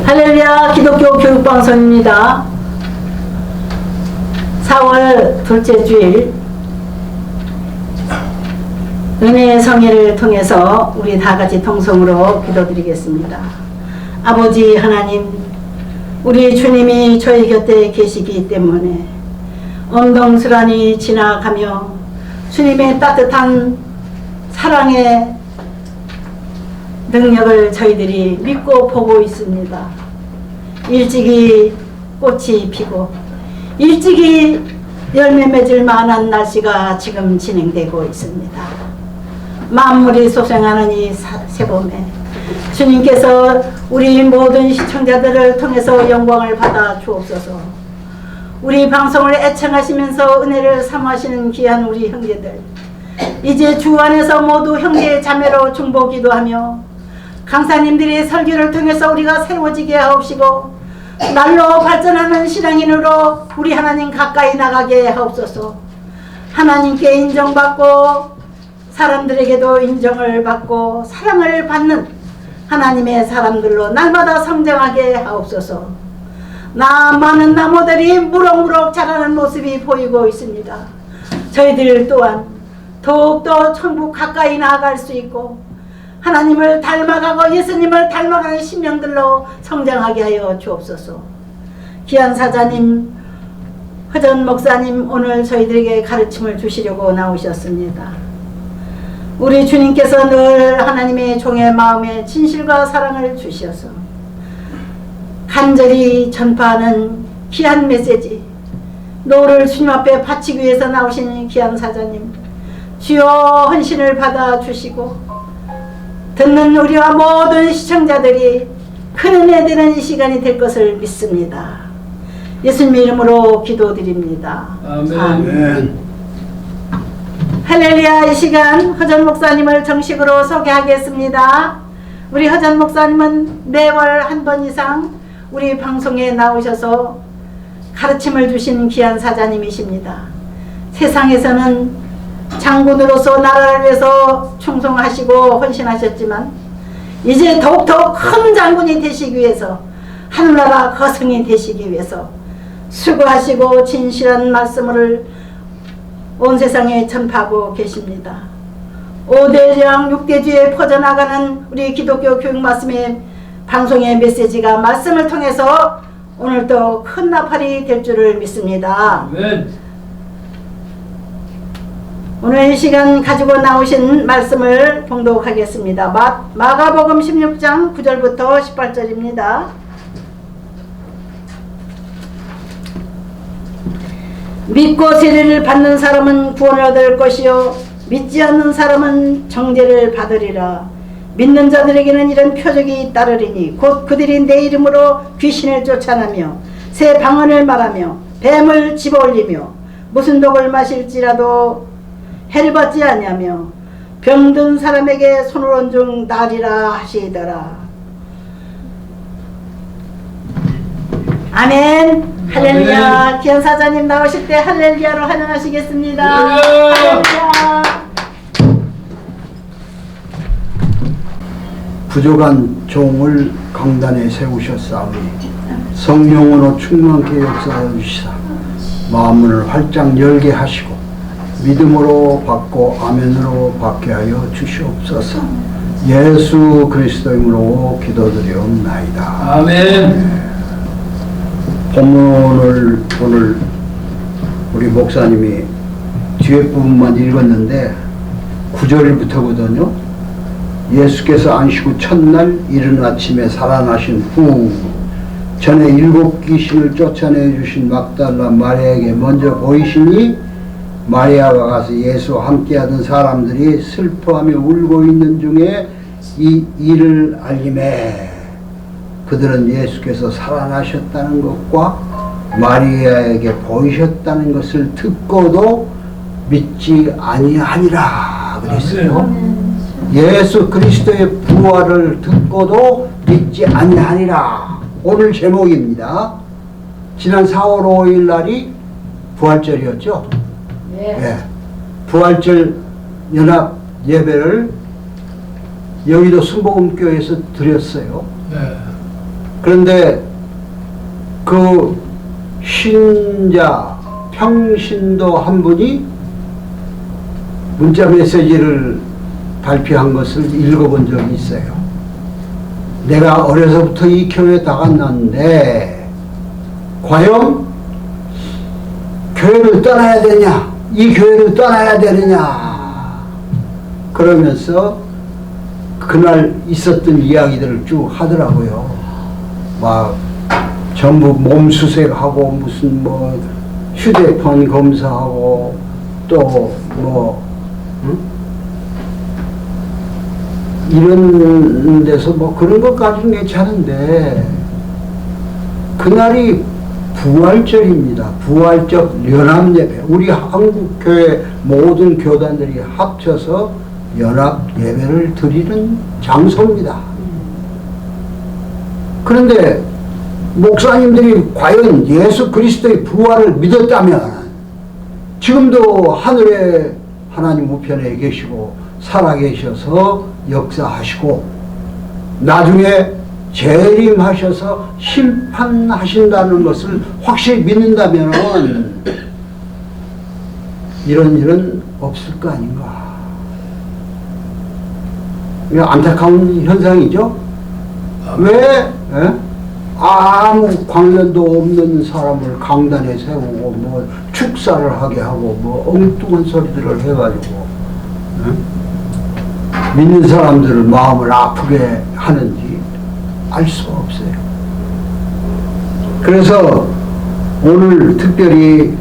할렐루야, 기독교 교육방송입니다. 4월 둘째 주일 은혜의 성회를 통해서 우리 다같이 통성으로 기도드리겠습니다. 아버지 하나님, 우리 주님이 저희 곁에 계시기 때문에 엄동수란이 지나가며 주님의 따뜻한 사랑의 능력을 저희들이 믿고 보고 있습니다. 일찍이 꽃이 피고 일찍이 열매 맺을 만한 날씨가 지금 진행되고 있습니다. 만물이 소생하는 이 새봄에 주님께서 우리 모든 시청자들을 통해서 영광을 받아 주옵소서. 우리 방송을 애청하시면서 은혜를 삼으시는 귀한 우리 형제들, 이제 주 안에서 모두 형제 자매로 중보 기도하며 강사님들의 설교를 통해서 우리가 세워지게 하옵시고 날로 발전하는 신앙인으로 우리 하나님 가까이 나가게 하옵소서. 하나님께 인정받고 사람들에게도 인정을 받고 사랑을 받는 하나님의 사람들로 날마다 성장하게 하옵소서. 많은 나무들이 무럭무럭 자라는 모습이 보이고 있습니다. 저희들 또한 더욱더 천국 가까이 나아갈 수 있고 하나님을 닮아가고 예수님을 닮아가는 신명들로 성장하게 하여 주옵소서. 귀한 사자님, 허전 목사님, 오늘 저희들에게 가르침을 주시려고 나오셨습니다. 우리 주님께서 늘 하나님의 종의 마음에 진실과 사랑을 주셔서 간절히 전파하는 귀한 메시지, 노를 주님 앞에 바치기 위해서 나오신 귀한 사자님, 주여 헌신을 받아 주시고 듣는 우리와 모든 시청자들이 큰 은혜 되는 이 시간이 될 것을 믿습니다. 예수님 이름으로 기도드립니다. 아멘. 아멘. 할렐루야. 이 시간 허전 목사님을 정식으로 소개하겠습니다. 우리 허전 목사님은 매월 한 번 이상 우리 방송에 나오셔서 가르침을 주신 귀한 사자님이십니다. 세상에서는 장군으로서 나라를 위해서 충성하시고 헌신하셨지만 이제 더욱더 큰 장군이 되시기 위해서 하늘나라 거성이 되시기 위해서 수고하시고 진실한 말씀을 온 세상에 전파하고 계십니다. 5대령 6대주에 퍼져나가는 우리 기독교 교육 말씀의 방송의 메시지가 말씀을 통해서 오늘도 큰 나팔이 될 줄을 믿습니다. 아멘. 오늘 이 시간 가지고 나오신 말씀을 봉독하겠습니다. 마가복음 16장 9절부터 18절입니다. 믿고 세례를 받는 사람은 구원을 얻을 것이요 믿지 않는 사람은 정죄를 받으리라. 믿는 자들에게는 이런 표적이 따르리니 곧 그들이 내 이름으로 귀신을 쫓아내며 새 방언을 말하며 뱀을 집어올리며 무슨 독을 마실지라도 해를 받지 아니하며 병든 사람에게 손을 얹은 중 나으리라 하시더라. 아멘. 할렐루야. 귀한 사자님 나오실 때 할렐루야로 환영하시겠습니다. 할렐루야. 부족한 종을 강단에 세우셨사오니 성령으로 충만케 역사하여 주시사 마음을 활짝 열게 하시고 믿음으로 받고 아멘으로 받게 하여 주시옵소서. 예수 그리스도 이름으로 기도드리옵나이다. 아멘. 본문을 오늘 우리 목사님이 뒤에 부분만 읽었는데 9절부터거든요. 예수께서 안식 첫날 이른 아침에 살아나신 후 전에 7 귀신을 쫓아내 주신 막달라 마리아에게 먼저 보이시니 마리아가 가서 예수와 함께하던 사람들이 슬퍼하며 울고 있는 중에 이 일을 알림해 그들은 예수께서 살아나셨다는 것과 마리아에게 보이셨다는 것을 듣고도 믿지 아니하니라 그랬어요. 예수 그리스도의 부활을 듣고도 믿지 아니하니라. 오늘 제목입니다. 지난 4월 5일 날이 부활절이었죠. 네. 부활절 연합 예배를 여의도 순복음교회에서 드렸어요. 네. 그런데 그 신자 평신도 한 분이 문자 메시지를 발표한 것을 읽어본 적이 있어요. 내가 어려서부터 이 교회에 나갔는데 과연 교회를 떠나야 되냐, 이 교회를 떠나야 되느냐, 그러면서 그날 있었던 이야기들을 쭉 하더라고요. 막 전부 몸수색하고 무슨 뭐 휴대폰 검사하고 또 뭐 이런 데서 뭐 그런 것까지는 괜찮은데 그날이 부활절입니다. 부활적 연합예배. 우리 한국교회 모든 교단들이 합쳐서 연합예배를 드리는 장소입니다. 그런데 목사님들이 과연 예수 그리스도의 부활을 믿었다면 지금도 하늘에 하나님 우편에 계시고 살아계셔서 역사하시고 나중에 재림하셔서 심판하신다는 것을 확실히 믿는다면 이런 일은 없을 거 아닌가. 안타까운 현상이죠. 왜? 아무 관련도 없는 사람을 강단에 세우고 뭐 축사를 하게 하고 뭐 엉뚱한 소리들을 해가지고 믿는 사람들을 마음을 아프게 하는지 알 수가 없어요. 그래서 오늘 특별히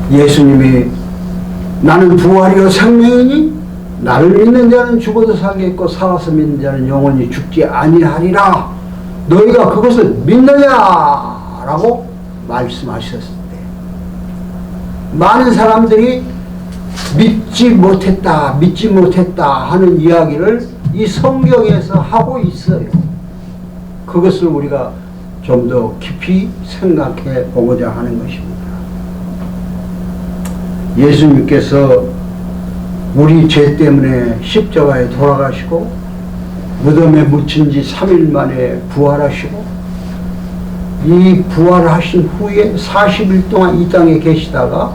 예수님이 나는 부활이요 생명이니 나를 믿는 자는 죽어도 살겠고 살아서 믿는 자는 영원히 죽지 아니하리라. 너희가 그것을 믿느냐라고 말씀하셨을 때 많은 사람들이 믿지 못했다 하는 이야기를 이 성경에서 하고 있어요. 그것을 우리가 좀 더 깊이 생각해 보고자 하는 것입니다. 예수님께서 우리 죄 때문에 십자가에 돌아가시고 무덤에 묻힌 지 3일 만에 부활하시고 이 부활하신 후에 40일 동안 이 땅에 계시다가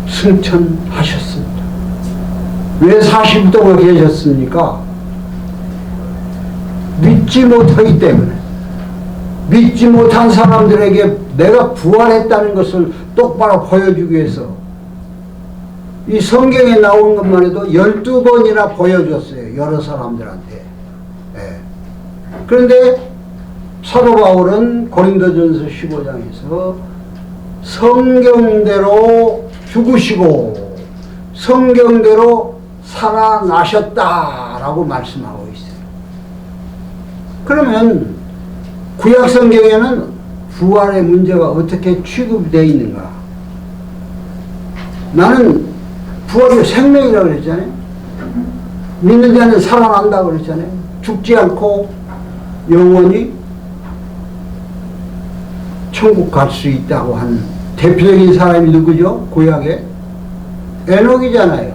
승천하셨습니다. 왜 40일 동안 계셨습니까? 믿지 못하기 때문에 믿지 못한 사람들에게 내가 부활했다는 것을 똑바로 보여주기 위해서 이 성경에 나온 것만 해도 12번이나 보여줬어요. 여러 사람들한테. 예. 그런데 사도 바울은 고린도전서 15장에서 성경대로 죽으시고 성경대로 살아나셨다라고 말씀하고 있어요. 그러면 구약 성경에는 부활의 문제가 어떻게 취급되어 있는가? 나는 부활이 생명이라고 그랬잖아요. 믿는 자는 살아난다고 그랬잖아요. 죽지 않고 영원히 천국 갈 수 있다고 하는 대표적인 사람이 누구죠? 구약에 에녹이잖아요.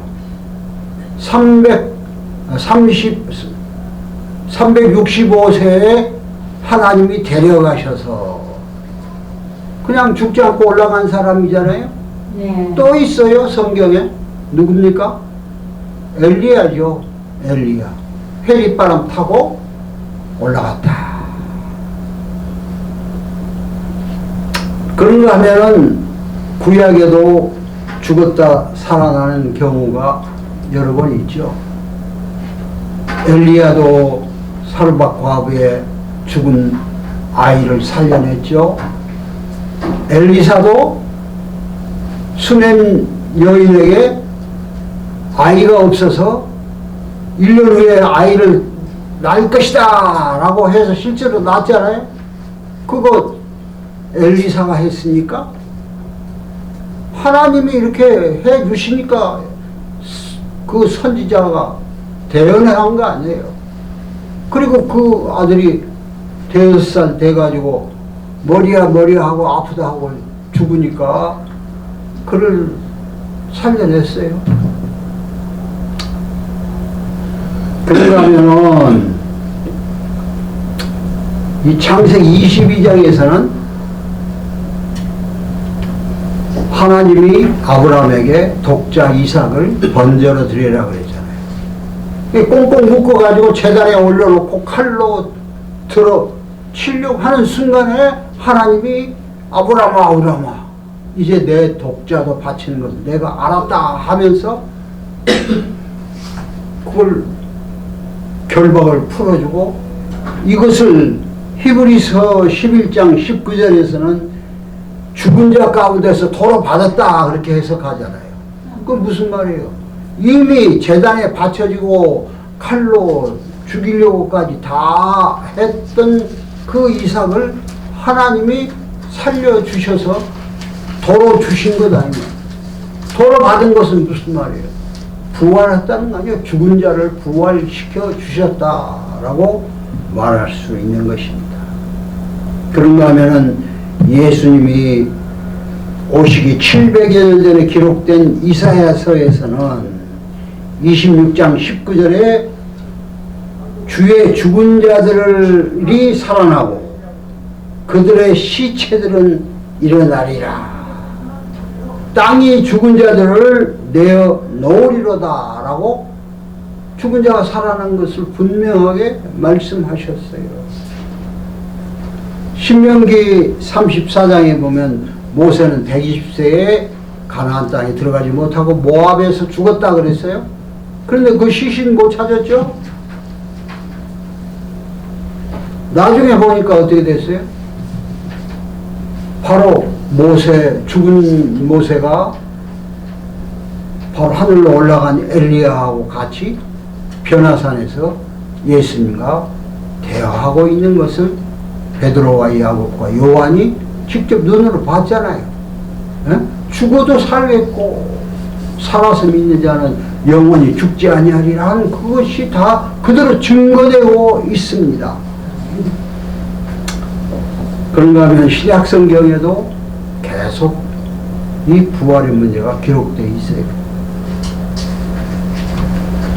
365세에 하나님이 데려가셔서 그냥 죽지 않고 올라간 사람이잖아요. 네. 또 있어요, 성경에. 누굽니까? 엘리야죠. 엘리야. 회리바람 타고 올라갔다. 그런가 하면은 구약에도 죽었다 살아나는 경우가 여러 번 있죠. 엘리야도 사르밧 과부의 죽은 아이를 살려냈죠. 엘리사도 수냄 여인에게 아이가 없어서 1년 후에 아이를 낳을 것이다 라고 해서 실제로 낳았잖아요. 그거 엘리사가 했으니까 하나님이 이렇게 해 주시니까 그 선지자가 대연한 거 아니에요. 그리고 그 아들이 5살 돼가지고 머리야 하고 아프다 하고 죽으니까 그를 살려냈어요. 그러면은 이 창세기 22장에서는 하나님이 아브라함에게 독자 이삭을 번제로 드리라 그랬잖아요. 꽁꽁 묶어가지고 제단에 올려놓고 칼로 들어 치려고 하는 순간에 하나님이 아브라함아 아브라함아 이제 내 독자도 바치는 것을 내가 알았다 하면서 그걸 결박을 풀어주고 이것을 히브리서 11장 19절에서는 죽은 자 가운데서 도로 받았다 그렇게 해석하잖아요. 그건 무슨 말이에요? 이미 제단에 바쳐지고 칼로 죽이려고까지 다 했던 그 이삭을 하나님이 살려주셔서 도로 주신 것 아니에요. 도로 받은 것은 무슨 말이에요? 부활했다는 거 아니에요. 죽은 자를 부활시켜 주셨다라고 말할 수 있는 것입니다. 그런가 하면은 예수님이 오시기 700여 년 전에 기록된 이사야서에서는 26장 19절에 주의 죽은 자들이 살아나고 그들의 시체들은 일어나리라. 땅이 죽은 자들을 내어 놓으리로다 라고 죽은 자가 살아난 것을 분명하게 말씀하셨어요. 신명기 34장에 보면 모세는 120세에 가나안 땅에 들어가지 못하고 모압에서 죽었다 그랬어요. 그런데 그 시신 못 찾았죠? 나중에 보니까 어떻게 됐어요? 바로 죽은 모세가 바로 하늘로 올라간 엘리야하고 같이 변화산에서 예수님과 대화하고 있는 것을 베드로와 야곱과 요한이 직접 눈으로 봤잖아요. 에? 죽어도 살겠고 살아서 믿는 자는 영원히 죽지 아니하리라 하는 그것이 다 그대로 증거되고 있습니다. 그런가 하면 신약 성경에도 계속 이 부활의 문제가 기록되어 있어요.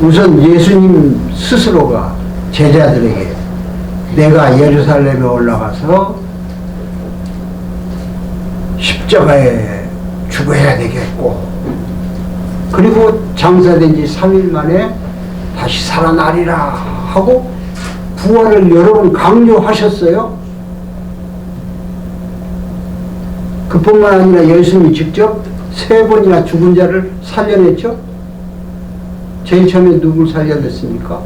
우선 예수님 스스로가 제자들에게 내가 예루살렘에 올라가서 십자가에 죽어야 되겠고 그리고 장사된 지 3일 만에 다시 살아나리라 하고 부활을 여러 번 강조하셨어요. 그뿐만 아니라 예수님이 직접 3번이나 죽은 자를 살려냈죠. 제일 처음에 누굴 살려냈습니까?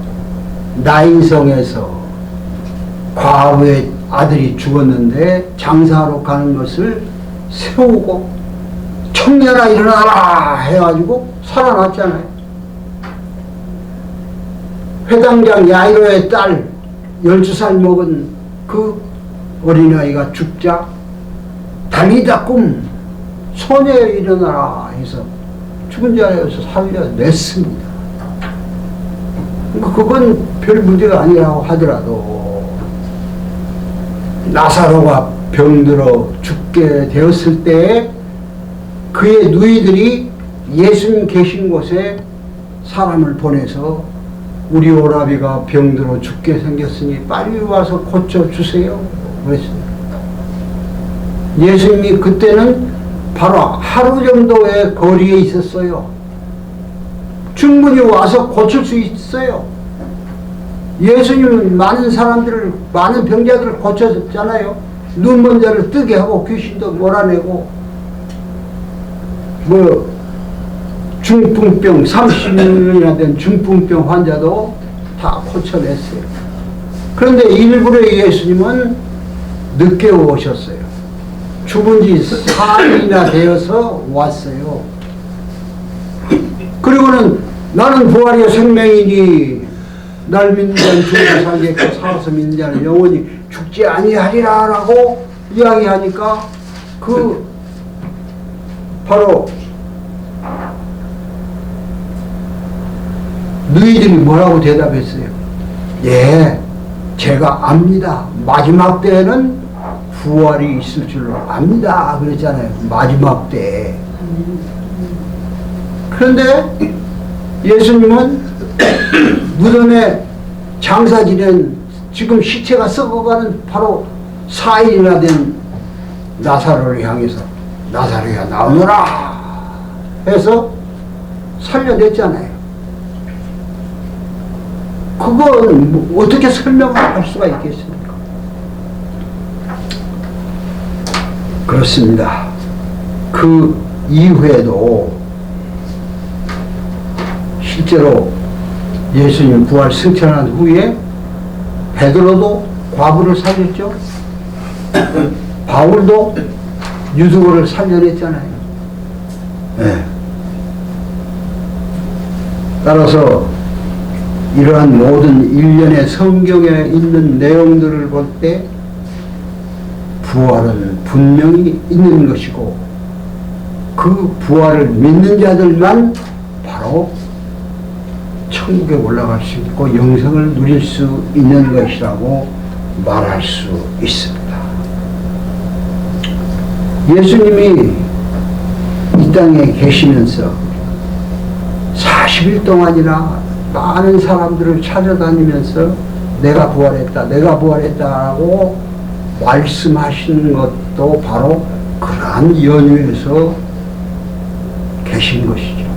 나인성에서 과부의 아들이 죽었는데 장사하러 가는 것을 세우고 청년아 일어나라 해가지고 살아났잖아요. 회당장 야이로의 딸 12살 먹은 그 어린아이가 죽자 달리다 꿈 소녀 일어나라 해서 죽은 자에서 살려냈습니다. 그건 별 문제가 아니라고 하더라도 나사로가 병들어 죽게 되었을 때 그의 누이들이 예수님 계신 곳에 사람을 보내서 우리 오라비가 병들어 죽게 생겼으니 빨리 와서 고쳐주세요 그랬습니다. 예수님이 그때는 바로 하루 정도의 거리에 있었어요. 충분히 와서 고칠 수 있어요. 예수님은 많은 사람들을, 많은 병자들을 고쳤잖아요. 눈먼 자를 뜨게 하고 귀신도 몰아내고 중풍병 30년이나 된 중풍병 환자도 다 고쳐냈어요. 그런데 일부러 예수님은 늦게 오셨어요. 죽은 지 4일이나 되어서 왔어요. 그리고는 나는 부활이요 생명이니 날 믿는 자는 죽어도 살겠고 살아서 믿는 자는 영원히 죽지 아니하리라 라고 이야기하니까 그 바로 너희들이 뭐라고 대답했어요? 예, 제가 압니다. 마지막 때에는 부활이 있을 줄로 압니다. 그랬잖아요. 마지막 때에. 그런데 예수님은 무덤에 장사 지낸 지금 시체가 썩어가는 바로 4일이나 된 나사로를 향해서 나사로야 나오너라 해서 살려냈잖아요. 그건 뭐 어떻게 설명할 수가 있겠습니까? 그렇습니다. 그 이후에도 실제로 예수님 부활 승천한 후에 베드로도 과부를 살렸죠. 바울도 유두고를 살려냈잖아요. 네. 따라서 이러한 모든 일련의 성경에 있는 내용들을 볼 때 부활은 분명히 있는 것이고 그 부활을 믿는 자들만 바로 천국에 올라갈 수 있고 영생을 누릴 수 있는 것이라고 말할 수 있습니다. 예수님이 이 땅에 계시면서 40일 동안이나 많은 사람들을 찾아다니면서 내가 부활했다라고 말씀하시는 것도 바로 그러한 연유에서 계신 것이죠.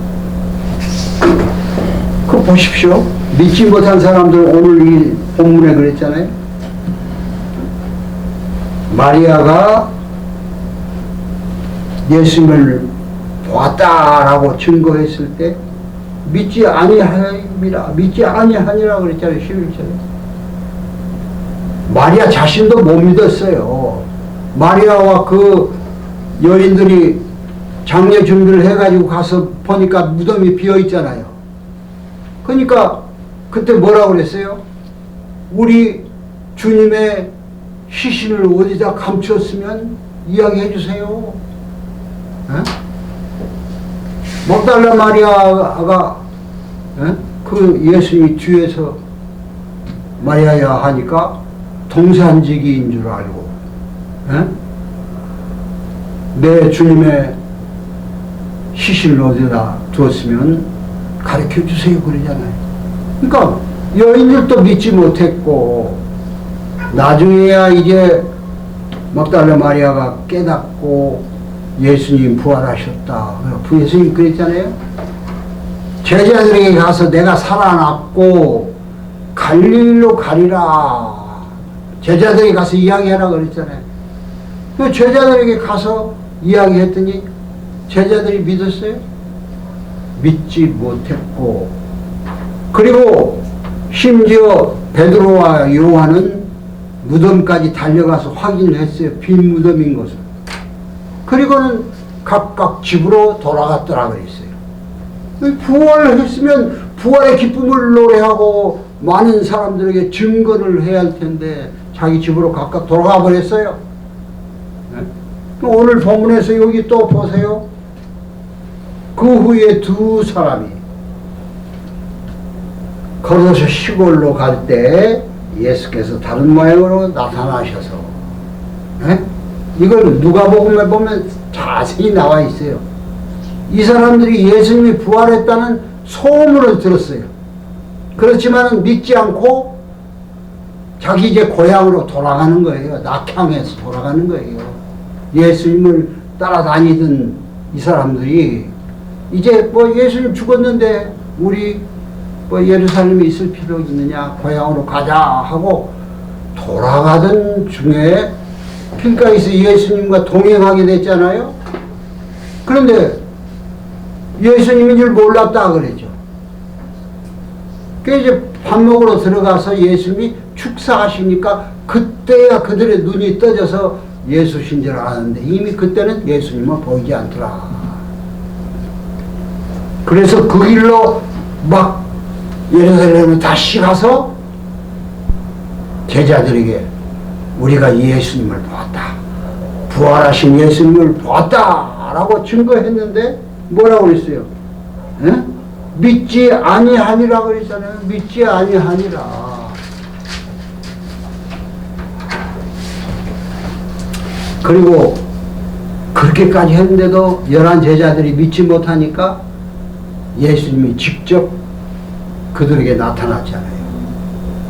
그거 보십시오. 믿지 못한 사람들 오늘 이 본문에 그랬잖아요. 마리아가 예수님을 보았다라고 증거했을 때 믿지 아니하니라 그랬잖아요. 11절에. 마리아 자신도 못 믿었어요. 마리아와 그 여인들이 장례 준비를 해가지고 가서 보니까 무덤이 비어 있잖아요. 그러니까 그때 뭐라고 그랬어요? 우리 주님의 시신을 어디다 감추었으면 이야기해 주세요. 먹달라 마리아가 그 예수님이 뒤에서 마리아야 하니까 동산지기인 줄 알고 내 주님의 시신을 어디다 두었으면 가르쳐 주세요 그러잖아요. 그러니까 여인들도 믿지 못했고 나중에야 이제 막달라 마리아가 깨닫고 예수님 부활하셨다. 예수님 그랬잖아요. 제자들에게 가서 내가 살아났고 갈릴리로 가리라. 제자들에게 가서 이야기하라 그랬잖아요. 그 제자들에게 가서 이야기했더니 제자들이 믿었어요? 믿지 못했고, 그리고 심지어 베드로와 요한은 무덤까지 달려가서 확인을 했어요. 빈 무덤인 것을. 그리고는 각각 집으로 돌아갔더라 그랬어요. 부활을 했으면 부활의 기쁨을 노래하고 많은 사람들에게 증거를 해야 할 텐데 자기 집으로 각각 돌아가 버렸어요. 오늘 본문에서 여기 또 보세요. 그 후에 두 사람이 걸어서 시골로 갈 때 예수께서 다른 모양으로 나타나셔서 이걸 누가복음에 보면 자세히 나와 있어요. 이 사람들이 예수님이 부활했다는 소문을 들었어요. 그렇지만 믿지 않고 자기 이제 고향으로 돌아가는 거예요. 낙향에서 돌아가는 거예요. 예수님을 따라다니던 이 사람들이 이제 뭐 예수님 죽었는데 우리 뭐 예루살렘에 있을 필요 있느냐, 고향으로 가자 하고 돌아가던 중에 길가에서 예수님과 동행하게 됐잖아요. 그런데 예수님인 줄 몰랐다 그랬죠. 그 이제 밥 먹으러 들어가서 예수님이 축사하시니까 그때야 그들의 눈이 떠져서 예수신 줄 알았는데 이미 그때는 예수님은 보이지 않더라. 그래서 그 길로 막 예루살렘에 다시 가서 제자들에게 우리가 예수님을 보았다. 부활하신 예수님을 보았다. 라고 증거했는데 뭐라고 그랬어요? 믿지 아니하니라 그랬잖아요. 믿지 아니하니라. 그리고 그렇게까지 했는데도 11 제자들이 믿지 못하니까 예수님이 직접 그들에게 나타났잖아요.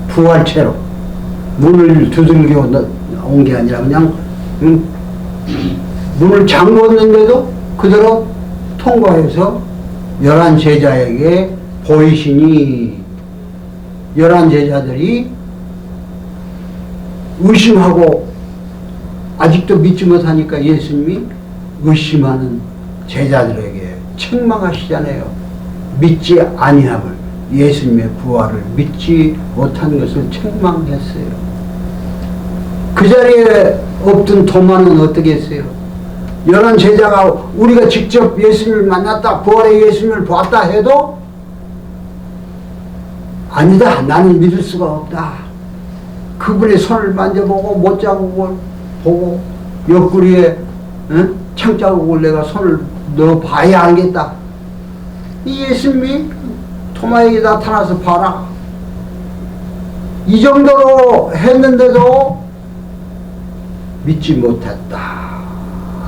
부활체로. 문을 두들겨 온 게 아니라 그냥 문을 잠궜는데도 그대로 통과해서 11 제자에게 보이시니 11 제자들이 의심하고 아직도 믿지 못하니까 예수님이 의심하는 제자들에게 책망하시잖아요. 믿지 아니함을, 예수님의 부활을 믿지 못한 것을 책망했어요. 그 자리에 없던 도마는 어떻게 했어요? 11 제자가 우리가 직접 예수님을 만났다, 부활의 예수님을 봤다 해도 아니다, 나는 믿을 수가 없다. 그분의 손을 만져보고 못자국을 보고 옆구리에 창자국을 내가 손을 넣어봐야 알겠다. 이 예수님이 토마에게 나타나서 봐라. 이 정도로 했는데도 믿지 못했다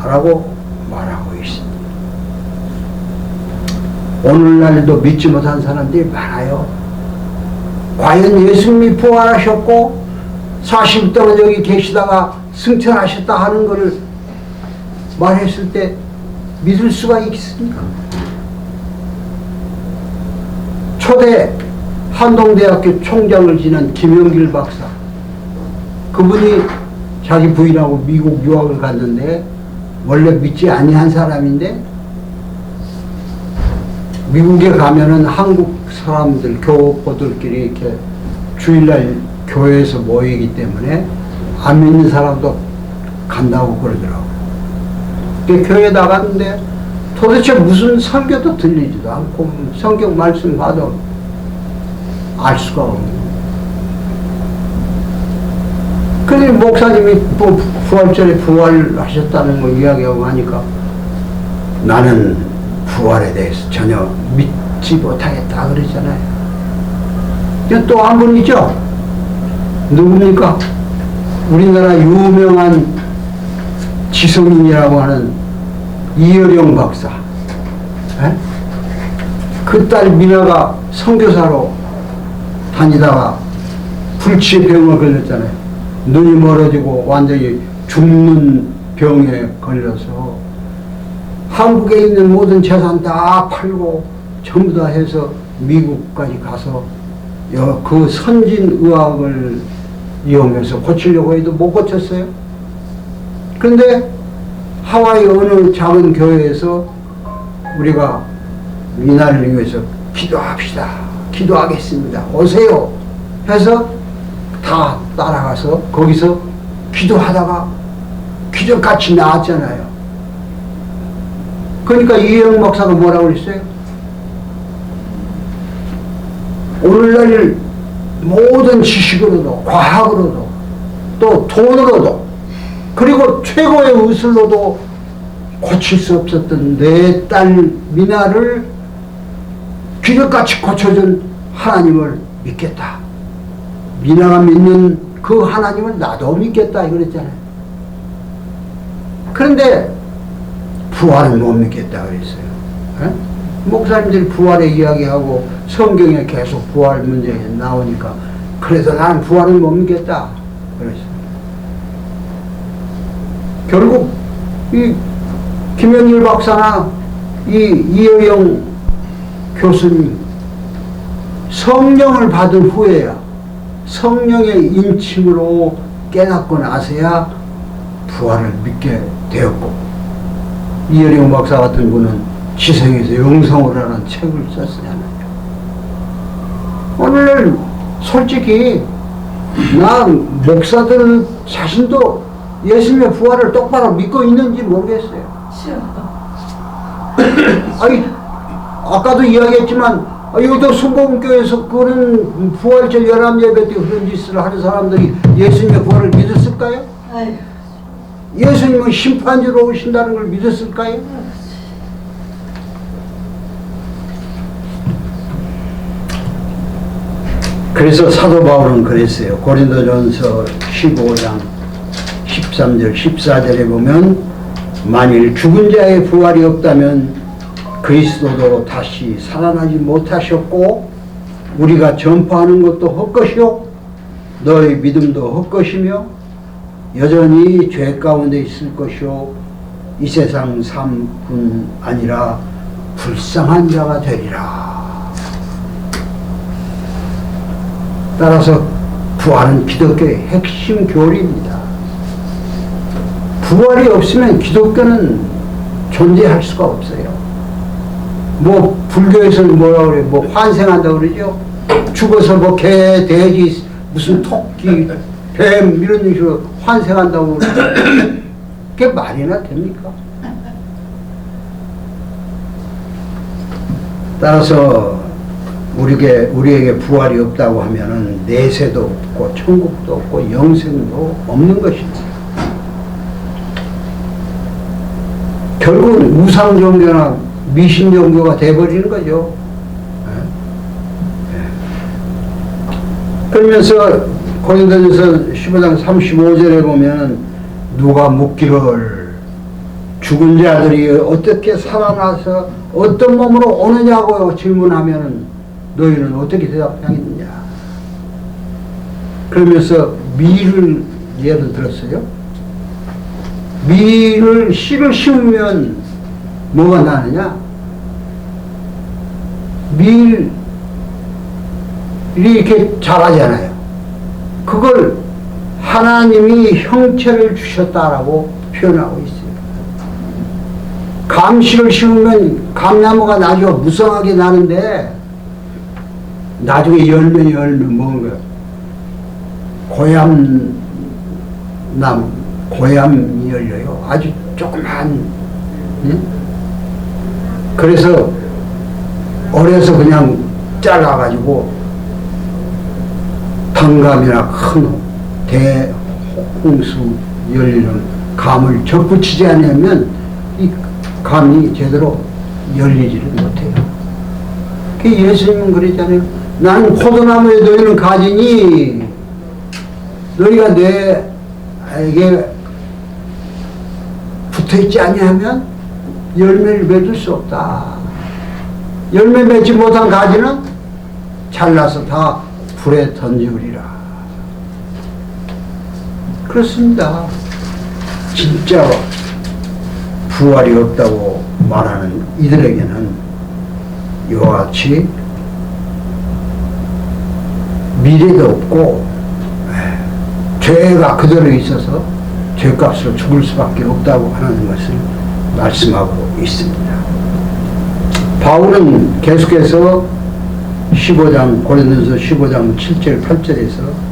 라고 말하고 있습니다. 오늘날도 믿지 못한 사람들이 많아요. 과연 예수님이 부활하셨고 40일 동안 여기 계시다가 승천하셨다 하는 것을 말했을 때 믿을 수가 있습니까? 초대 한동대학교 총장을 지낸 김영길 박사, 그분이 자기 부인하고 미국 유학을 갔는데 원래 믿지 아니한 사람인데 미국에 가면은 한국 사람들, 교포들끼리 이렇게 주일날 교회에서 모이기 때문에 안 믿는 사람도 간다고 그러더라고요. 교회에 나갔는데 도대체 무슨 설교도 들리지도 않고 성경 말씀 봐도 알 수가 없는. 그런데 목사님이 부활절에 부활하셨다는 거 이야기하고 하니까 나는 부활에 대해서 전혀 믿지 못하겠다 그러잖아요. 또 한 분 있죠? 누굽니까? 우리나라 유명한 지성인이라고 하는 이어령 박사. 그 딸 미나가 선교사로 다니다가 불치의 병을 걸렸잖아요. 눈이 멀어지고 완전히 죽는 병에 걸려서 한국에 있는 모든 재산 다 팔고 전부 다 해서 미국까지 가서 그 선진의학을 이용해서 고치려고 해도 못 고쳤어요. 그런데 하와이 어느 작은 교회에서 우리가 미나를 위해서 기도합시다, 기도하겠습니다, 오세요 해서 다 따라가서 거기서 기도하다가 기적같이 나왔잖아요. 그러니까 이영 목사가 뭐라고 그랬어요? 오늘날 모든 지식으로도 과학으로도 또 돈으로도 그리고 최고의 의술로도 고칠 수 없었던 내 딸 미나를 기적같이 고쳐준 하나님을 믿겠다. 미나가 믿는 그 하나님을 나도 믿겠다 그랬잖아요. 그런데 부활은 못 믿겠다 그랬어요. 에? 목사님들이 부활의 이야기하고 성경에 계속 부활 문제 나오니까 그래서 나는 부활은 못 믿겠다 그랬어요. 결국 이 김영일 박사나 이 이어영 교수님 성령을 받은 후에야 성령의 인침으로 깨닫고 나서야 부활을 믿게 되었고, 이어영 박사 같은 분은 지성에서 영성을 하는 책을 썼잖아요. 오늘 솔직히 나 목사들 자신도 예수님의 부활을 똑바로 믿고 있는지 모르겠어요. 아니, 아까도 이야기했지만 여기도 순복음교회에서 그런 부활절 11예배 때 그런 짓을 하는 사람들이 예수님의 부활을 믿었을까요? 아유. 예수님은 심판주로 오신다는 걸 믿었을까요? 그래서 사도 바울은 그랬어요. 고린도전서 15장 13절 14절에 보면 만일 죽은 자의 부활이 없다면 그리스도도 다시 살아나지 못하셨고 우리가 전파하는 것도 헛것이요 너희 믿음도 헛것이며 여전히 죄 가운데 있을 것이요 이 세상 삶뿐 아니라 불쌍한 자가 되리라. 따라서 부활은 기독교의 핵심 교리입니다. 부활이 없으면 기독교는 존재할 수가 없어요. 뭐 불교에서는 뭐라 그래요? 뭐 환생한다고 그러죠? 죽어서 뭐 개, 돼지, 무슨 토끼, 뱀 이런 식으로 환생한다고 그러죠? 그게 말이나 됩니까? 따라서 우리에게 부활이 없다고 하면은 내세도 없고 천국도 없고 영생도 없는 것입니다. 결국은 우상 종교나 미신 종교가 돼버리는 거죠. 그러면서 고린도전서 15장 35절에 보면 누가 묻기를 죽은 자들이 어떻게 살아나서 어떤 몸으로 오느냐고 질문하면 너희는 어떻게 대답하겠느냐. 그러면서 밀을 예를 들었어요. 밀을 씨를 심으면 뭐가 나느냐? 밀이 이렇게 자라잖아요. 그걸 하나님이 형체를 주셨다라고 표현하고 있어요. 감씨를 심으면 감나무가 나죠. 무성하게 나는데 나중에 열면 먹은 거예요. 고얌이 열려요. 아주 조그만. 예? 그래서 어려서 그냥 잘라가지고 탕감이나 큰 대홍수 열리는 감을 접붙이지 않으면 이 감이 제대로 열리지를 못해요. 그 예수님은 그랬잖아요. 나는 포도나무에 너희는 가지니 너희가 내게 붙어있지 아니하면 열매를 맺을 수 없다. 열매 맺지 못한 가지는 잘라서 다 불에 던지우리라. 그렇습니다. 진짜 부활이 없다고 말하는 이들에게는 이와 같이 미래도 없고 죄가 그대로 있어서 죄값으로 죽을 수밖에 없다고 하는 것을 말씀하고 있습니다. 바울은 계속해서 15장 고린도전서 15장 7절 8절에서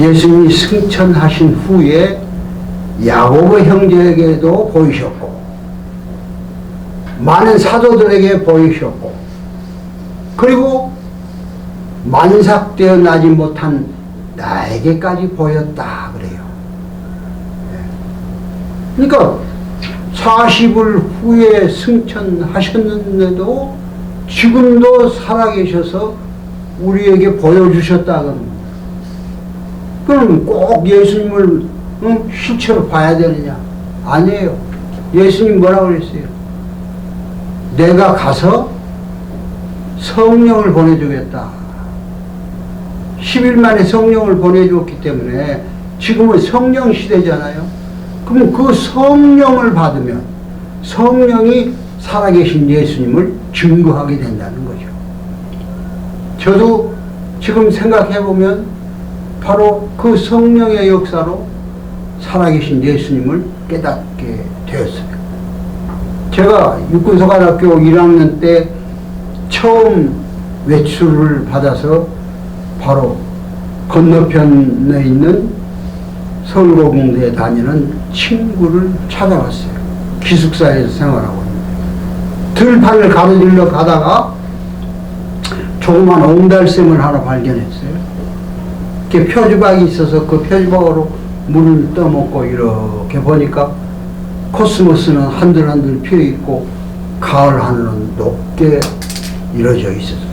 예수님이 승천하신 후에 야고보 형제에게도 보이셨고 많은 사도들에게 보이셨고 그리고 만삭되어 나지 못한 나에게까지 보였다 그래요. 그러니까 40일 후에 승천하셨는데도 지금도 살아계셔서 우리에게 보여주셨다는. 그럼 꼭 예수님을 실체로 봐야 되느냐? 아니에요. 예수님 뭐라고 그랬어요? 내가 가서 성령을 보내주겠다. 10일 만에 성령을 보내주었기 때문에 지금은 성령 시대잖아요. 그럼 그 성령을 받으면 성령이 살아계신 예수님을 증거하게 된다는 거죠. 저도 지금 생각해보면 바로 그 성령의 역사로 살아계신 예수님을 깨닫게 되었어요. 제가 육군사관학교 1학년 때 처음 외출을 받아서 바로 건너편에 있는 서울고공대에 다니는 친구를 찾아갔어요. 기숙사에서 생활하고 들판을 가로질러 가다가 조그만 옹달샘을 하나 발견했어요. 이렇게 표지박이 있어서 그 표지박으로 물을 떠먹고 이렇게 보니까 코스모스는 한들한들 피어있고 가을 하늘은 높게 이루어져 있었어요.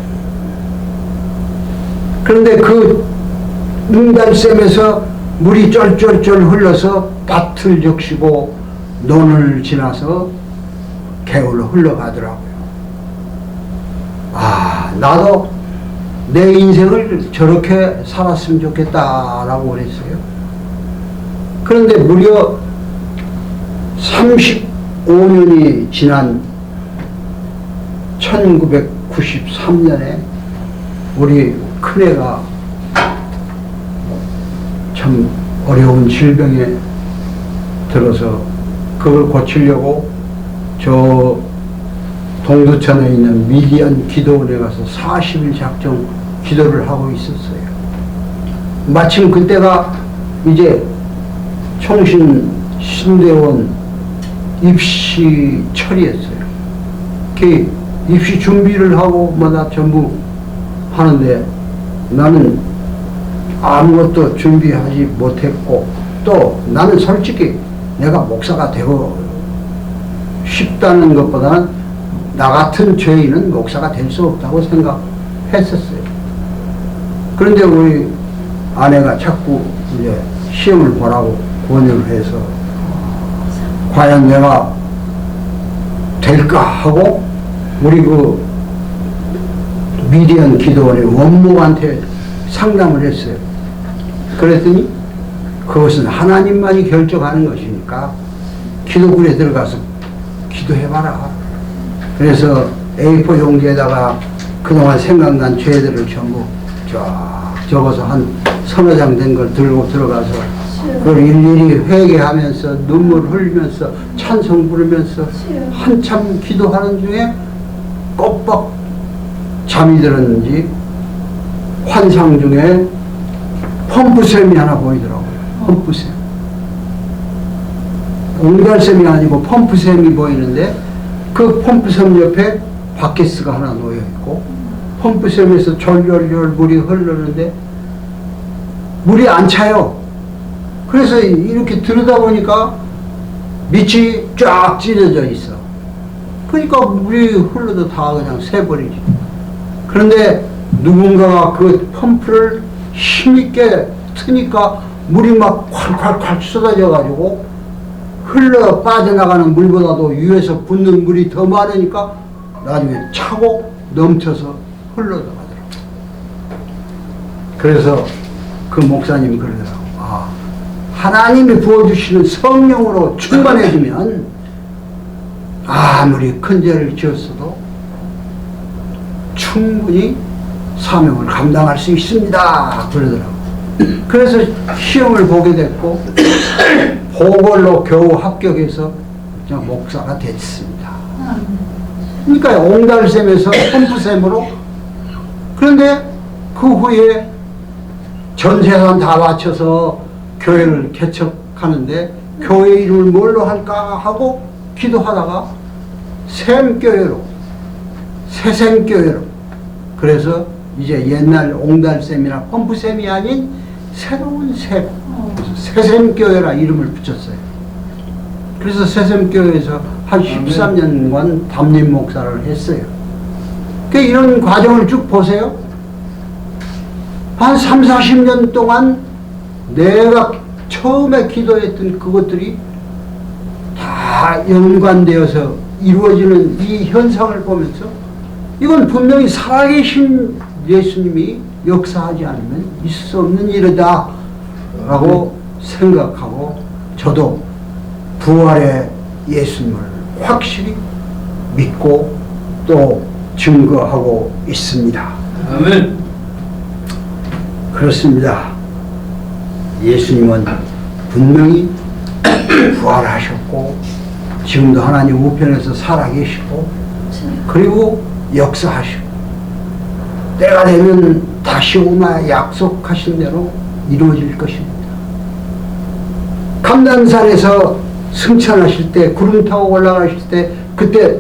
그런데 그 옹달샘에서 물이 쫄쫄쫄 흘러서 밭을 적시고 논을 지나서 개울로 흘러가더라고요. 아, 나도 내 인생을 저렇게 살았으면 좋겠다라고 그랬어요. 그런데 무려 35년이 지난 1993년에 우리 큰애가 참 어려운 질병에 들어서 그걸 고치려고 저 동두천에 있는 미디안 기도원에 가서 40일 작정 기도를 하고 있었어요. 마침 그때가 이제 총신 신대원 입시철이었어요. 그 입시 준비를 하고 마다 전부 하는데 나는 아무것도 준비하지 못했고, 또 나는 솔직히 내가 목사가 되고 싶다는 것보다는 나 같은 죄인은 목사가 될 수 없다고 생각했었어요. 그런데 우리 아내가 자꾸 이제 시험을 보라고 권유를 해서 과연 내가 될까 하고 우리 그 미디안 기도원의 원목한테 상담을 했어요. 그랬더니 그것은 하나님만이 결정하는 것이니까 기도굴에 들어가서 기도해봐라. 그래서 A4 용지에다가 그동안 생각난 죄들을 전부 쫙 적어서 한 서너 장 된 걸 들고 들어가서 그걸 일일이 회개하면서 눈물 흘리면서 찬송 부르면서 한참 기도하는 중에 꼬박 잠이 들었는지 환상 중에 펌프샘이 하나 보이더라고요. 펌프샘. 옹달샘이 아니고 펌프샘이 보이는데 그 펌프샘 옆에 바켓스가 하나 놓여있고 펌프샘에서 졸졸졸 물이 흐르는데 물이 안 차요. 그래서 이렇게 들여다보니까 밑이 쫙 찢어져 있어. 그러니까 물이 흘러도 다 그냥 새버리지. 그런데 누군가가 그 펌프를 힘있게 트니까 물이 막 콸콸콸 쏟아져 가지고 흘러 빠져나가는 물보다도 위에서 붓는 물이 더 많으니까 나중에 차고 넘쳐서 흘러나가더라고요. 그래서 그 목사님이 그러더라고요. 아, 하나님이 부어주시는 성령으로 충만해지면 아무리 큰 죄를 지었어도 충분히 사명을 감당할 수 있습니다. 그러더라고요. 그래서 시험을 보게 됐고 보궐로 겨우 합격해서 그냥 목사가 됐습니다. 그러니까 옹달샘에서 펌프샘으로. 그런데 그 후에 전 재산 다 바쳐서 교회를 개척하는데 교회 이름을 뭘로 할까 하고 기도하다가 샘교회로, 새샘교회로. 그래서 이제 옛날 옹달샘이나 펌프샘이 아닌 새로운 샘, 새샘교회라 이름을 붙였어요. 그래서 새샘교회에서 한 13년간 담임 목사를 했어요. 그 이런 과정을 쭉 보세요. 한 3, 40년 동안 내가 처음에 기도했던 그것들이 다 연관되어서 이루어지는 이 현상을 보면서 이건 분명히 살아계신 예수님이 역사하지 않으면 있을 수 없는 일이다 라고 생각하고 저도 부활의 예수님을 확실히 믿고 또 증거하고 있습니다. 아멘. 그렇습니다. 예수님은 분명히 부활하셨고 지금도 하나님 우편에서 살아계시고 그리고 역사하시고 때가 되면 다시 오마 약속하신 대로 이루어질 것입니다. 감람산에서 승천하실 때 구름 타고 올라가실 때 그때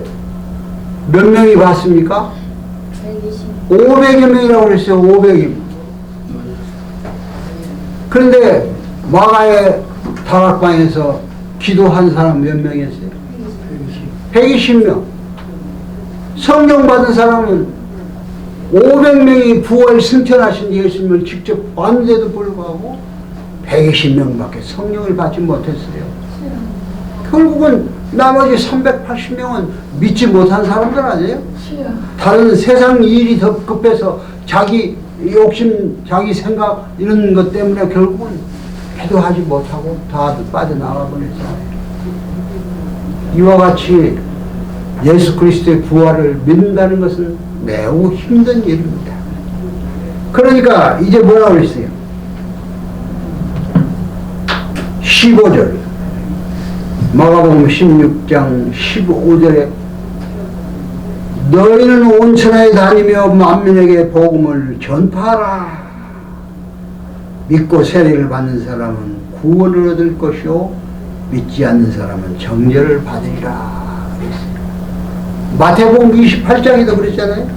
몇 명이 봤습니까? 500여 명이라고 그랬어요. 500여. 그런데 마가의 다락방에서 기도한 사람 몇 명이었어요? 120명. 성령 받은 사람은 500명이 부활 승천하신 예수님을 직접 봤는데도 불구하고 120명밖에 성령을 받지 못했어요. 결국은 나머지 380명은 믿지 못한 사람들 아니에요? 다른 세상 일이 더 급해서 자기 욕심, 자기 생각 이런 것 때문에 결국은 기도하지 못하고 다 빠져나가 버렸잖아요. 이와 같이 예수 그리스도의 부활을 믿는다는 것은 매우 힘든 일입니다. 그러니까 이제 뭐라고 그랬어요? 15절 마가복음 16장 15절에 너희는 온 천하에 다니며 만민에게 복음을 전파하라. 믿고 세례를 받는 사람은 구원을 얻을 것이요 믿지 않는 사람은 정죄를 받으리라. 마태복음 28장에도 그랬잖아요.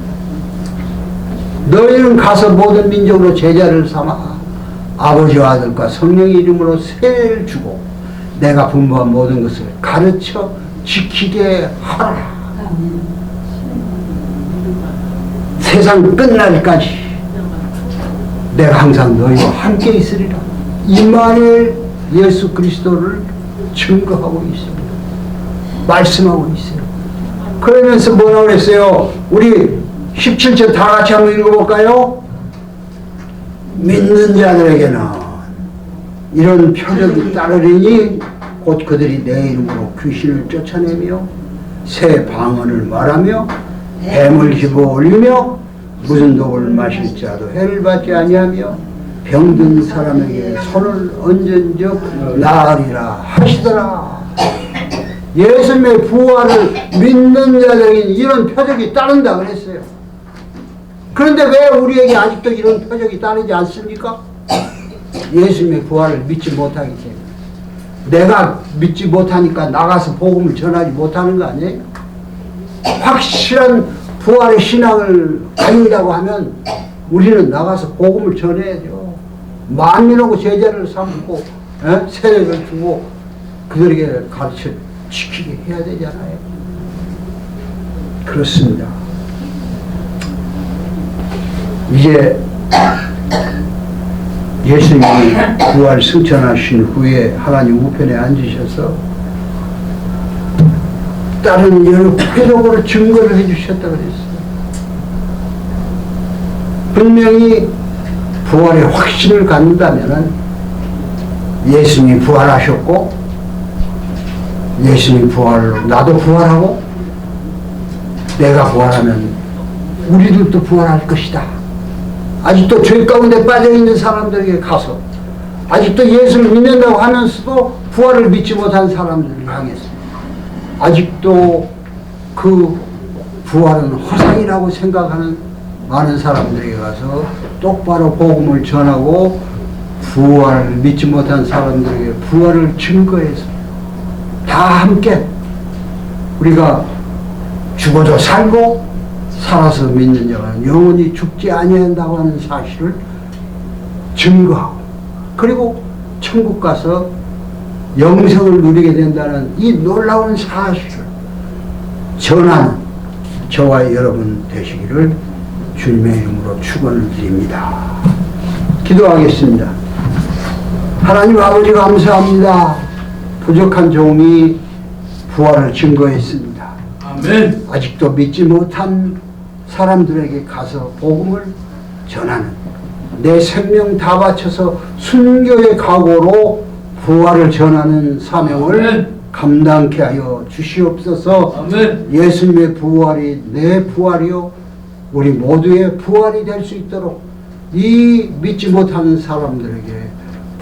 너희는 가서 모든 민족으로 제자를 삼아 아버지와 아들과 성령의 이름으로 세례를 주고 내가 분부한 모든 것을 가르쳐 지키게 하라. 세상 끝날까지 내가 항상 너희와 함께 있으리라. 임마누엘 예수 그리스도를 증거하고 있습니다. 말씀하고 있어요. 그러면서 뭐라고 그랬어요? 우리 17절 다 같이 한번 읽어볼까요? 믿는 자들에게는 이런 표적이 따르리니 곧 그들이 내 이름으로 귀신을 쫓아내며 새 방언을 말하며 뱀을 집어 올리며 무슨 독을 마실 자도 해를 받지 아니하며 병든 사람에게 손을 얹은즉 나으리라 하시더라. 예수님의 부활을 믿는 자들에게 이런 표적이 따른다 그랬어요. 그런데 왜 우리에게 아직도 이런 표적이 따르지 않습니까? 예수님의 부활을 믿지 못하기 때문에. 내가 믿지 못하니까 나가서 복음을 전하지 못하는 거 아니에요? 확실한 부활의 신앙을 가진다고 하면 우리는 나가서 복음을 전해야죠. 만민하고 제자를 삼고 세례를 주고 그들에게 가르쳐 지키게 해야 되잖아요. 그렇습니다. 이제 예수님이 부활 승천하신 후에 하나님 우편에 앉으셔서 다른 여러 구체적으로 증거를 해주셨다고 그랬어요. 분명히 부활의 확신을 갖는다면 예수님이 부활하셨고 예수님 부활로 나도 부활하고 내가 부활하면 우리들도 부활할 것이다. 아직도 죄 가운데 빠져있는 사람들에게 가서 아직도 예수를 믿는다고 하면서도 부활을 믿지 못한 사람들을 향해서 아직도 그 부활은 허상이라고 생각하는 많은 사람들에게 가서 똑바로 복음을 전하고 부활을 믿지 못한 사람들에게 부활을 증거해서 다 함께 우리가 죽어도 살고 살아서 믿는 자가 영원히 죽지 아니한다고 하는 사실을 증거하고 그리고 천국 가서 영생을 누리게 된다는 이 놀라운 사실을 전하는 저와 여러분 되시기를 주님의 이름으로 축원을 드립니다. 기도하겠습니다. 하나님 아버지 감사합니다. 부족한 종이 부활을 증거했습니다. 아멘. 아직도 믿지 못한 사람들에게 가서 복음을 전하는 내 생명 다 바쳐서 순교의 각오로 부활을 전하는 사명을 아멘. 감당케 하여 주시옵소서. 아멘. 예수님의 부활이 내 부활이요 우리 모두의 부활이 될 수 있도록 이 믿지 못하는 사람들에게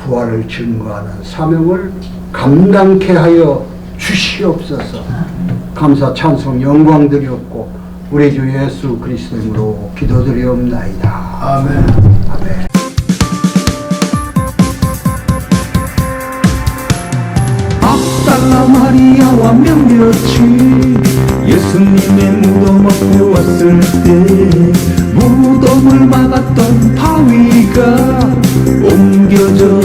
부활을 증거하는 사명을 감당케 하여 주시옵소서. 감사 찬송 영광 드리옵고 우리 주 예수 그리스도 이름으로 기도드리옵나이다. 아멘. 아멘. 압달라 마리아와 몇몇이 예수님의 무덤 앞에 왔을 때 무덤을 막았던 바위가 옮겨져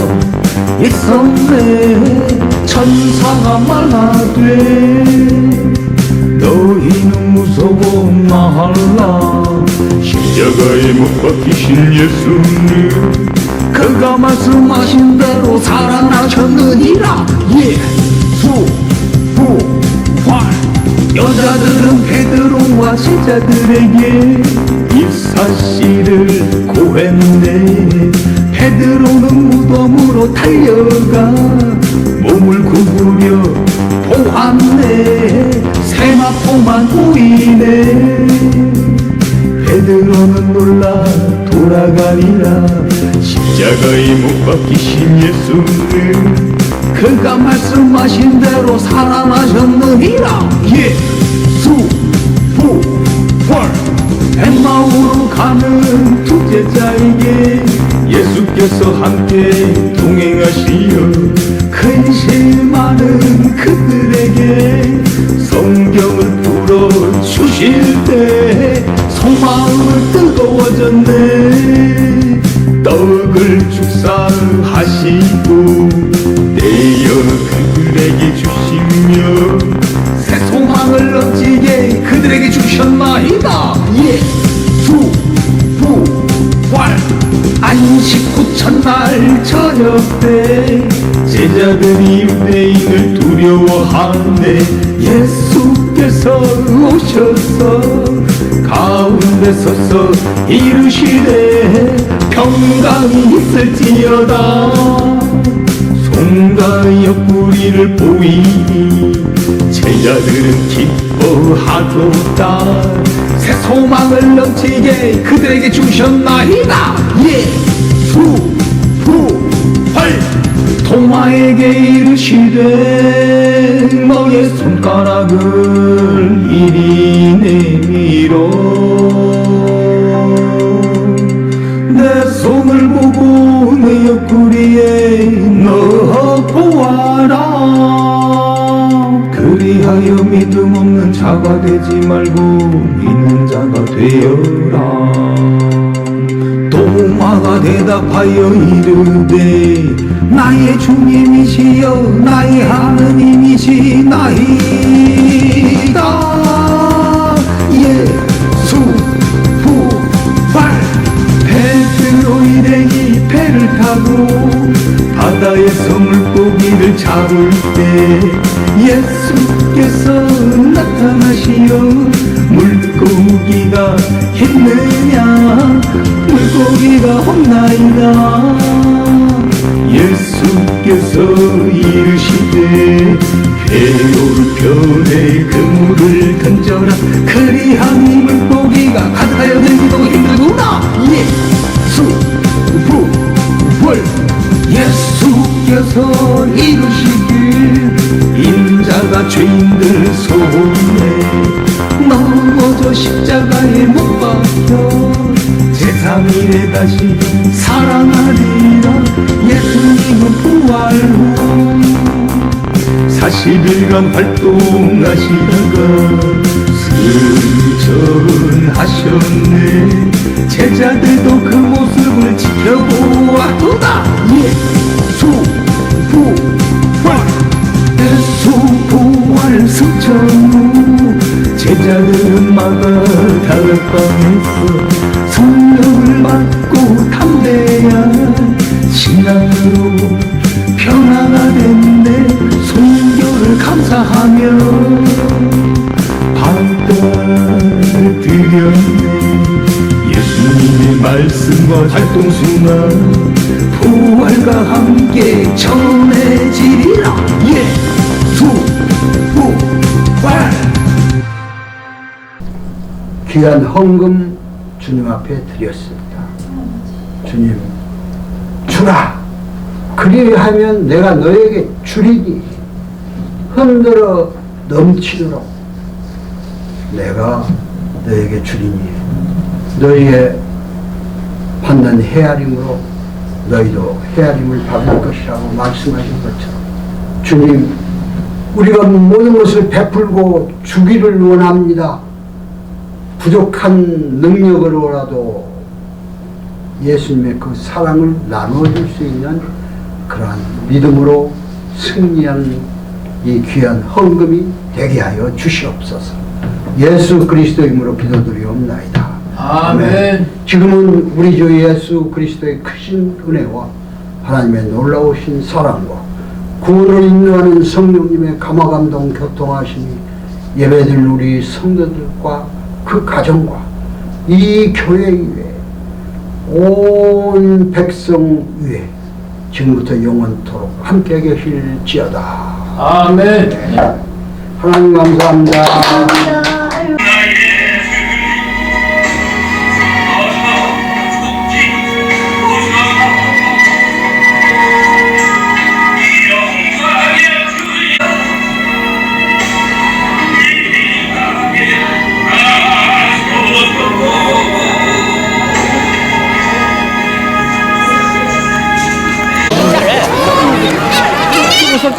있었네. 천사가 말하되 너희는 무서워 말라. 십자가에 못 박히신 예수님 그가 말씀하신 대로 살아나셨느니라. 예수 부활. 여자들은 베드로와 제자들에게 이 사실을 고해 됐네. 베드로는 무덤으로 달려가 몸을 구부려 보았네. 세마포만 보이네. 베드로는 놀라 돌아가니라. 십자가에 못 박히신 예수는 그가 말씀하신 대로 살아나셨느니라. 예수 부활. 엠마오로 가는 두 제자에게 예수께서 함께 동행하시어 근심하는 그들에게 성경을 풀어주실 때 소마음을 뜨거워졌네. 떡을 축사하시고 떼어 그들에게 주시며 새 소망을 넘치게 그들에게 주셨나이다. 예수 부활. 안식 후 첫날 저녁 때 제자들이 유대인을 두려워하는데 예수께서 오셔서 가운데 서서 이르시되 평강이 있을지어다. 손과 옆구리를 보이니 제자들은 기뻐하도다. 새 소망을 넘치게 그들에게 주셨나이다. 예수 부활. 도마에게 이르시되 너의 손가락을 이리 내밀어 내 손을 보고 내 옆구리에 넣어 보아라. 그리하여 믿음 없는 자가 되지 말고 믿는 자가 되어라. 도마가 대답하여 이르되 나의 주님이시여 나의 하느님이시나이다. 예수 부활. 베드로 일행이 배를 타고 바다에서 물고기를 잡을 때 예수께서 나타나시어 물고기가 있느냐 물고기가 없나이다. 예수께서 이르시되 배올 편에 그물을 던져라. 그리하니 물고기가 가득하여 들기도 힘들구나. 예수 부활. 예수께서 이르시길 인자가 죄인들 손에 넘어져 십자가에 못 박혀 제3일에 다시 살아나리라. 예수님은 부활 후 40일간 활동하시다가 승천하셨네. 제자들도 그 모습을 지켜보았도다. 예수 부활. 예수 부활 승천 후 제자들은 마가다락방에서 성령을 받고 담대한 신앙으로 변화가 됐네. 성교를 감사하며 받아들였네. 예수님의 말씀과 활동수만 부활과 함께 전해지리라. 예수 부활. 귀한 헌금 주님 앞에 드렸습니다. 주님 주라. 그리하면 내가 너에게 주리니 흔들어 넘치도록 내가 너에게 주리니 너희의 받는 헤아림으로 너희도 헤아림을 받을 것이라고 말씀하신 것처럼 주님 우리가 모든 것을 베풀고 주기를 원합니다. 부족한 능력으로라도 예수님의 그 사랑을 나누어줄 수 있는 그러한 믿음으로 승리하는 이 귀한 헌금이 되게 하여 주시옵소서. 예수 그리스도의 이름으로 기도드리옵나이다. 아멘. 지금은 우리 주 예수 그리스도의 크신 은혜와 하나님의 놀라우신 사랑과 구원을 인도하는 성령님의 감화감동 교통하심이 예배드릴 우리 성도들과 그 가정과 이 교회 위에 온 백성 위에 지금부터 영원토록 함께 계실지어다. 아멘. 하나님 감사합니다. 아유.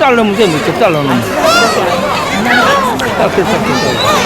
잘라면 돼, 뭐, 잘라면. 딱 됐어.